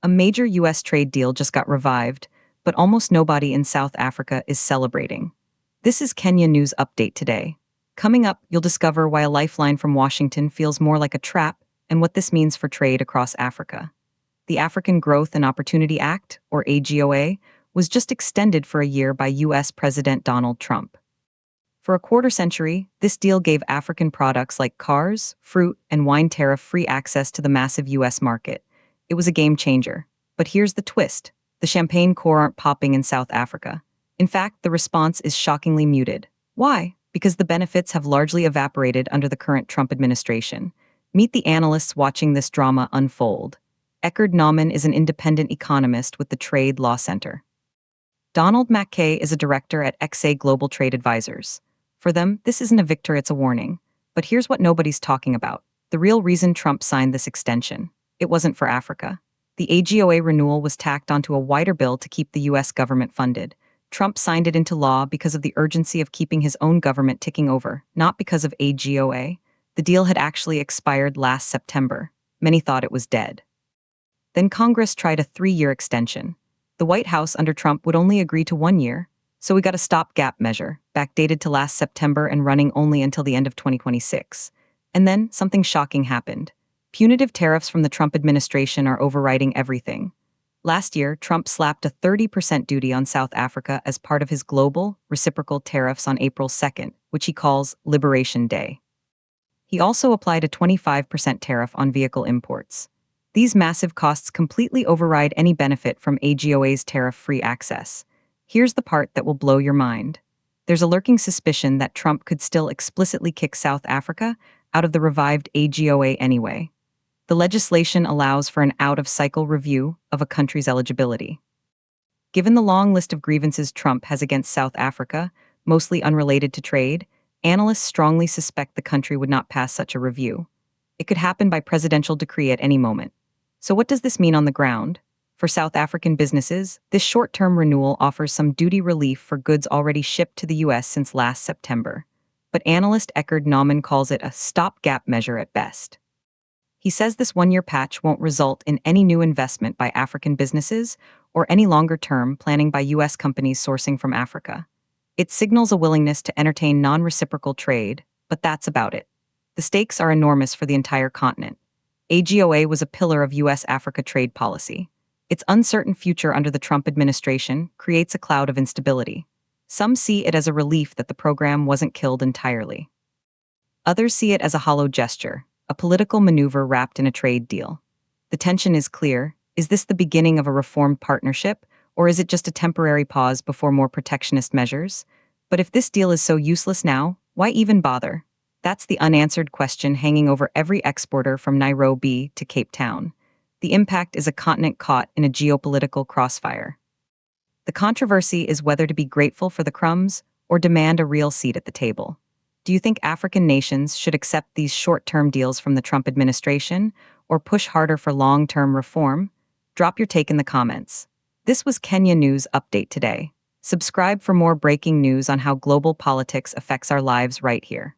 A major U.S. trade deal just got revived, but almost nobody in South Africa is celebrating. This is Kenya News Update today. Coming up, you'll discover why a lifeline from Washington feels more like a trap and what this means for trade across Africa. The African Growth and Opportunity Act, or AGOA, was just extended for a year by U.S. President Donald Trump. For a quarter century, this deal gave African products like cars, fruit, and wine tariff-free access to the massive U.S. market. It was a game changer. But here's the twist. The champagne corks aren't popping in South Africa. In fact, the response is shockingly muted. Why? Because the benefits have largely evaporated under the current Trump administration. Meet the analysts watching this drama unfold. Eckhard Naumann is an independent economist with the Trade Law Center. Donald McKay is a director at XA Global Trade Advisors. For them, this isn't a victory, it's a warning. But here's what nobody's talking about. The real reason Trump signed this extension. It wasn't for Africa. The AGOA renewal was tacked onto a wider bill to keep the U.S. government funded. Trump signed it into law because of the urgency of keeping his own government ticking over, not because of AGOA. The deal had actually expired last September. Many thought it was dead. Then Congress tried a 3-year extension. The White House under Trump would only agree to 1 year, so we got a stopgap measure, backdated to last September and running only until the end of 2026. And then something shocking happened. Punitive tariffs from the Trump administration are overriding everything. Last year, Trump slapped a 30% duty on South Africa as part of his global, reciprocal tariffs on April 2nd, which he calls Liberation Day. He also applied a 25% tariff on vehicle imports. These massive costs completely override any benefit from AGOA's tariff-free access. Here's the part that will blow your mind. There's a lurking suspicion that Trump could still explicitly kick South Africa out of the revived AGOA anyway. The legislation allows for an out-of-cycle review of a country's eligibility. Given the long list of grievances Trump has against South Africa, mostly unrelated to trade, analysts strongly suspect the country would not pass such a review. It could happen by presidential decree at any moment. So what does this mean on the ground? For South African businesses, this short-term renewal offers some duty relief for goods already shipped to the U.S. since last September. But analyst Eckhard Naumann calls it a stopgap measure at best. He says this 1-year patch won't result in any new investment by African businesses or any longer-term planning by U.S. companies sourcing from Africa. It signals a willingness to entertain non-reciprocal trade, but that's about it. The stakes are enormous for the entire continent. AGOA was a pillar of U.S.-Africa trade policy. Its uncertain future under the Trump administration creates a cloud of instability. Some see it as a relief that the program wasn't killed entirely. Others see it as a hollow gesture, a political maneuver wrapped in a trade deal. The tension is clear. Is this the beginning of a reformed partnership, or is it just a temporary pause before more protectionist measures? But if this deal is so useless now, why even bother? That's the unanswered question hanging over every exporter from Nairobi to Cape Town. The impact is a continent caught in a geopolitical crossfire. The controversy is whether to be grateful for the crumbs or demand a real seat at the table. Do you think African nations should accept these short-term deals from the Trump administration or push harder for long-term reform? Drop your take in the comments. This was Kenya News Update today. Subscribe for more breaking news on how global politics affects our lives right here.